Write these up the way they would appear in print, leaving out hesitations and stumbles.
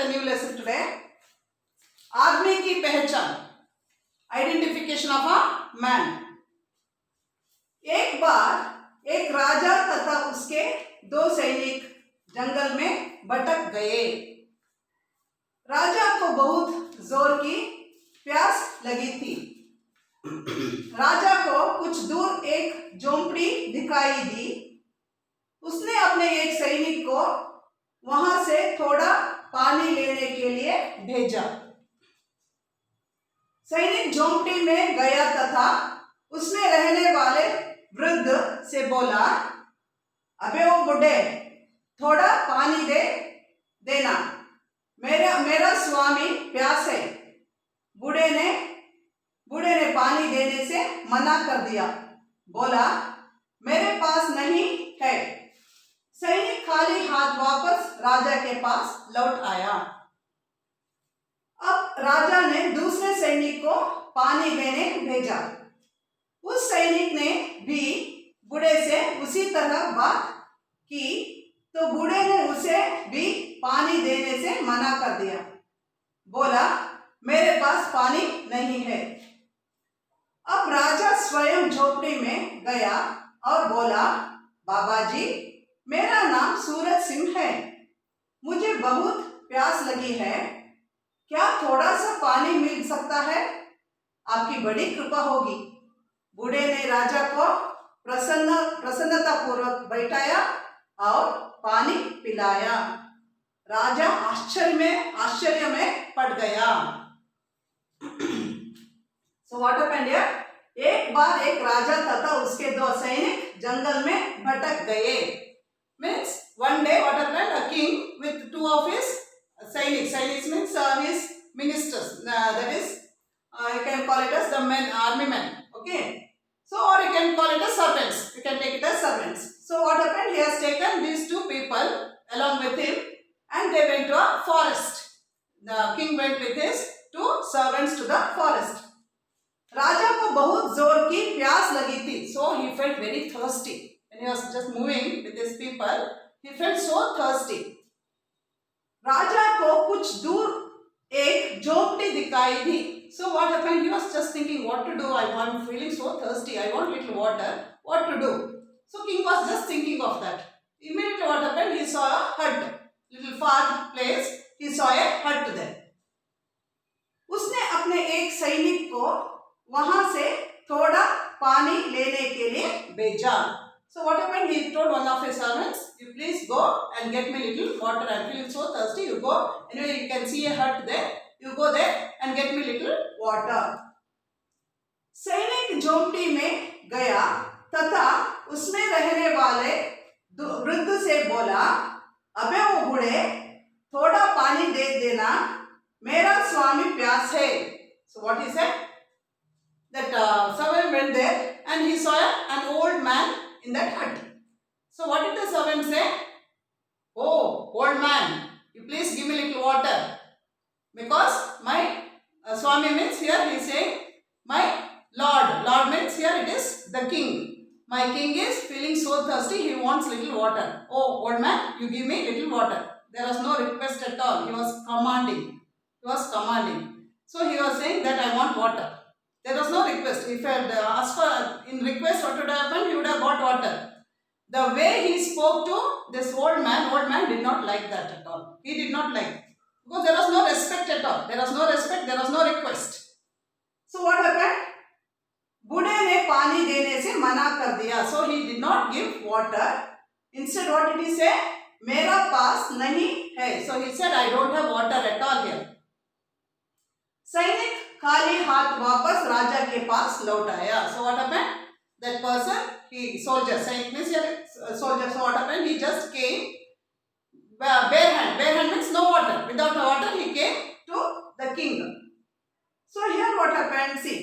a new lesson today. आदमी की पहचान, आइडेंटिफिकेशन ऑफ अ मैन। एक बार एक राजा तथा उसके दो सैनिक जंगल में भटक गए। राजा को बहुत जोर की प्यास लगी थी। राजा को कुछ दूर एक झोंपड़ी दिखाई दी। उसने अपने एक सैनिक को वहां से थोड़ा पानी लेने के लिए भेजा। सैनिक झोंपड़ी में गया तथा उसमें रहने वाले वृद्ध से बोला, अबे ओ बुढ़े, थोड़ा पानी दे देना, मेरा स्वामी प्यास है। बूढ़े ने पानी देने से मना कर दिया। बोला, मेरे पास नहीं है। सैनिक खाली हाथ वापस राजा के पास लौट आया। अब राजा ने दूसरे सैनिक को पानी देने भेजा। उस सैनिक ने भी बूढ़े से उसी तरह बात की तो बूढ़े ने उसे भी पानी देने से मना कर दिया। बोला, मेरे पास पानी नहीं है। अब राजा स्वयं झोपड़ी में गया और बोला, बाबा जी, मेरा नाम सूरज सिंह है। मुझे बहुत प्यास लगी है। क्या थोड़ा सा पानी मिल सकता है? आपकी बड़ी कृपा होगी। बूढ़े ने राजा को प्रसन्नता पूर्वक बैठाया और पानी पिलाया। राजा आश्चर्य में पड़ गया। So what happened here? एक बार एक राजा तथा उसके दो सैनिक जंगल में भटक गए। Means one day what happened? A king with two of his Sainics means his ministers. That is, you can call it as the men, army men. Okay. So or you can call it as servants. You can take it as servants. So what happened? He has taken these two people along with him, and they went to a forest. The king went with his two servants to the forest. राजा को बहुत जोर की प्यास लगी थी, so he felt very thirsty. When he was just moving with his people, he felt so thirsty. राजा को कुछ दूर एक झोंपड़ी दिखाई दी. So what happened? He was just thinking what to do. I'm feeling so thirsty. I want little water. What to do? So king was just thinking of that. Immediately what happened? He saw a hut, little far place. He saw a hut there. उसने अपने एक सैनिक को वहां से थोड़ा पानी लेने के लिए भेजा. So what happened? He told one of his servants, you please go and get me little water. I'm feeling so thirsty. You go. Anyway, you can see a hut there. You go there and get me little water. सैनिक झोंपड़ी में गया तथा उसमें रहने वाले वृद्ध से बोला, अबे वो बूढ़े, थोड़ा पानी दे देना, मेरा स्वामी प्यास है. So what he said? That servant went there and he saw an old man in that hut. So what did the servant say? Oh, old man, you please give me little water. Because my Swami means here he is saying my Lord. Lord means here it is the king. My king is feeling so thirsty, he wants little water. Oh, old man, you give me little water. There was no request at all. He was commanding. So he was saying that I want water. There was no request. If he had asked for in request, what would have happened? He would have got water. The way he spoke to this old man did not like that at all. He did not like. Because there was no respect at all. There was no respect, there was no request. So what happened? बूढ़े ने पानी देने से मना कर दिया. So he did not give water. Instead what did he say? मेरा पास नहीं है. So he said I don't have water at all here. सैनिक खाली हाथ वापस राजा के पास लौट आया. So what happened? That person, soldier, सैनिक means soldier. So what happened? He just came bare hand. Bare hand means no water. Without water he came to the king. So here what happened? See,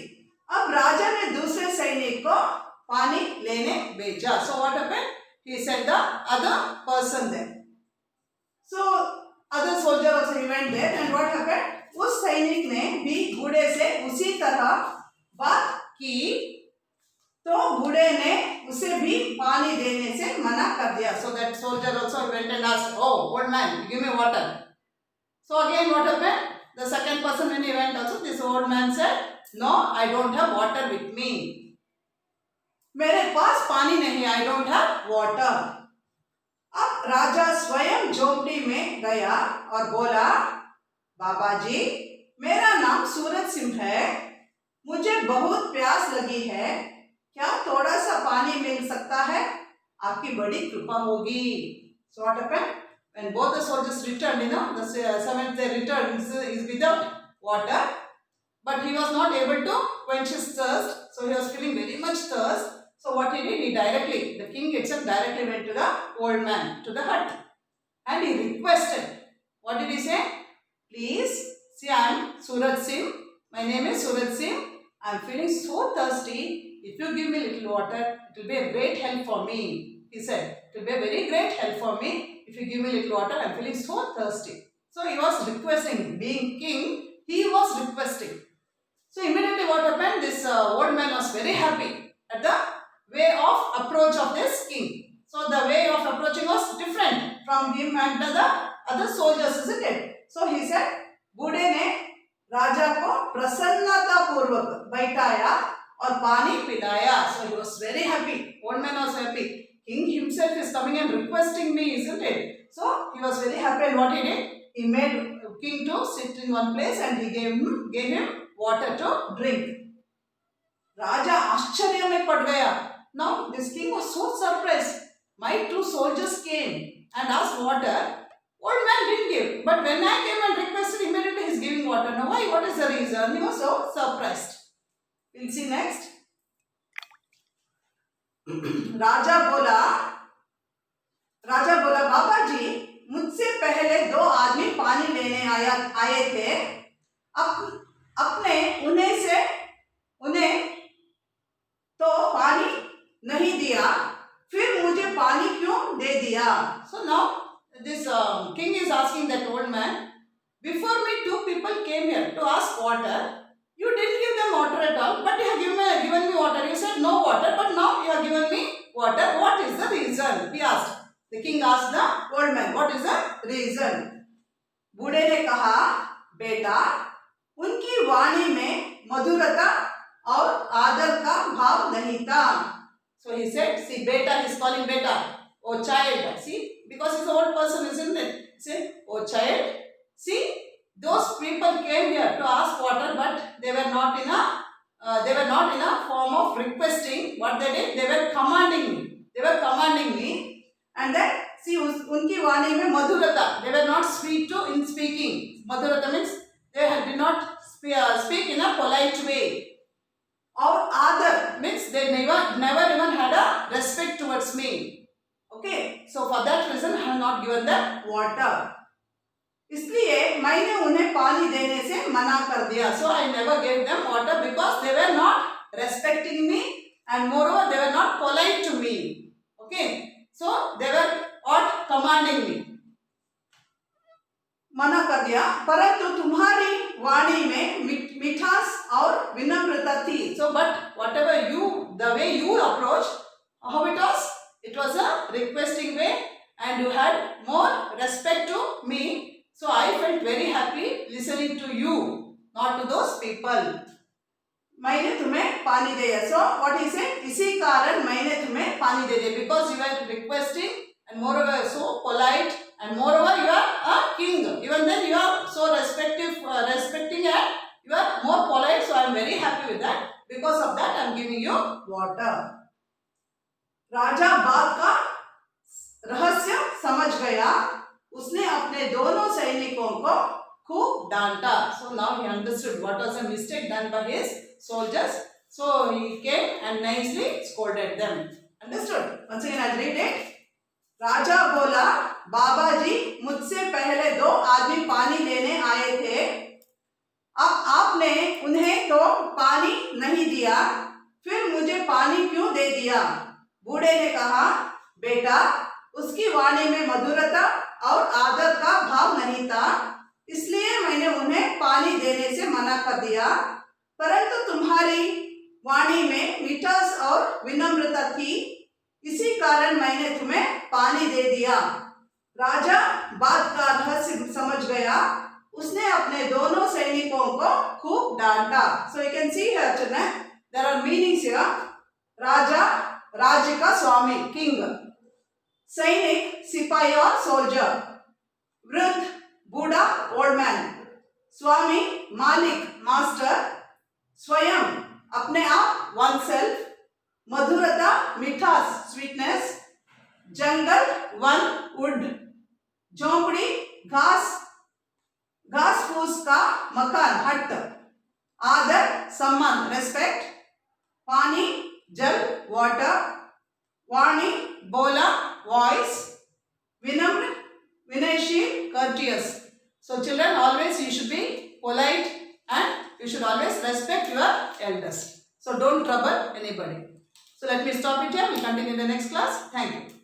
अब राजा ने दूसरे सैनिक को पानी लेने भेजा. So what happened? He sent the other person there. So other soldier also he went there and what happened? उस सैनिक ने भी बूढ़े से उसी तरह बात की तो बूढ़े ने उसे भी पानी देने से मना कर दिया. So that soldier also went and asked, oh old man, give me water. So again what happened? The second person when he went also, this old man said, no, I don't have water with me. मेरे पास पानी नहीं, I don't have water. अब राजा स्वयं झोपड़ी में गया और बोला, बाबा जी, मेरा नाम सूरज सिंह है, मुझे बहुत प्यास लगी है, क्या थोड़ा सा पानी मिल सकता है? आपकी बड़ी कृपा होगी. So what happened? When both the soldiers returned, the seventh they returned is without water, but he was not able to quench his thirst, so he was feeling very much thirst. So what he did, the king itself directly went to the old man, to the hut, and he requested. What did he say? Please, see, I am Suraj Singh, my name is Suraj Singh, I am feeling so thirsty, if you give me little water, it will be a great help for me. He said, it will be a very great help for me if you give me little water, I am feeling so thirsty. So he was requesting, being king, he was requesting. So immediately what happened, this old man was very happy at the way of approach of this king. So the way of approaching was different from him and the other soldiers, isn't it? So he said, बूढ़े ने राजा को प्रसन्नता पूर्वक बैठाया और पानी पिलाया. So he was very happy. Old man was happy. King himself is coming and requesting me, isn't it? So he was very happy, and what he did? He made king to sit in one place and he gave him water to drink. राजा आश्चर्य में पड़ गया. Now this king was so surprised. My two soldiers came and asked water. Old man didn't give, but when I came and requested, immediately he is giving water. Now why? What is the reason? He was so surprised. We'll see next. राजा बोला, बाबा जी, मुझसे पहले दो आदमी पानी लेने आए थे. अपने उन्हें तो पानी नहीं दिया, फिर मुझे पानी क्यों दे दिया? So now this king is asking that old man, before me two people came here to ask water. You didn't give them water at all, but you have given me water. You said no water, but now you have given me water. What is the reason? He asked. The king asked the old man, what is the reason? बूढ़े ने कहा, बेटा, उनकी वाणी में मधुरता और आदर का भाव नहीं था. So he said, see, beta, he is calling beta, oh child. See, because he is an old person, isn't it? He said, oh child, see, those people came here to ask water, but they were not in a form of requesting. What they did, they were commanding me. And then see, unki vani mein madhurata, they were not sweet in speaking. Madhurata means they did not speak in a polite way. Or adar means they never even had a respect towards me. Okay, so for that reason I have not given them water. इसलिए मैंने उन्हें पानी देने से मना कर दिया. So I never gave them water because they were not respecting me, and moreover they were not polite to me. Okay, so they were not commanding me. मना कर दिया, परंतु तुम्हारी वाणी में मिठास और विनम्रता थी. So but whatever the way you approach, how it was a requesting way, and you had more respect to me. So I felt very happy listening to you, not to those people. मैंने तुम्हें पानी दिया. So what he said, इसी कारण मैंने तुम्हें पानी दे दिया, because you were requesting, and moreover so polite, and moreover you are a king. Even then you are so respecting, and you are more polite. So I am very happy with that. Because of that I am giving you water. राजा बात का रहस्य समझ गया. उसने अपने दोनों सैनिकों को खूब डांटा. So now he understood what was a mistake done by his soldiers. So he came and nicely scolded them. Understood? Once again I'll read it. राजा बोला, बाबा जी, मुझसे पहले दो आदमी पानी लेने आए थे. अब आपने उन्हें तो पानी नहीं दिया, फिर मुझे पानी क्यों दे दिया? बूढ़े ने कहा, बेटा, उसकी वाणी में मधुरता और आदर का भाव नहीं था, इसलिए मैंने उन्हें पानी देने से मना कर दिया. परंतु तुम्हारी वाणी में मिठास और विनम्रता थी, इसी कारण मैंने तुम्हें पानी दे दिया. राजा बात का रहस्य समझ गया. Tata. So you can see here children, there are meanings here. Raja, Rajika Swami, king. Sainik, Sipahi or soldier. Vridd, Buddha, old man. Swami, Malik, master. Swayam, अपने आप, oneself. Madhurata, mithas, sweetness. Jungle, one, wood. झोंपड़ी, घास, घास फूस का मकान, हट. आदर, सम्मान, respect. पानी, जल, water. वाणी, बोला, voice. Vinamr, vinayshil, courteous. So children, always you should be polite and you should always respect your elders. So don't trouble anybody. So let me stop it here. We'll continue in the next class. Thank you.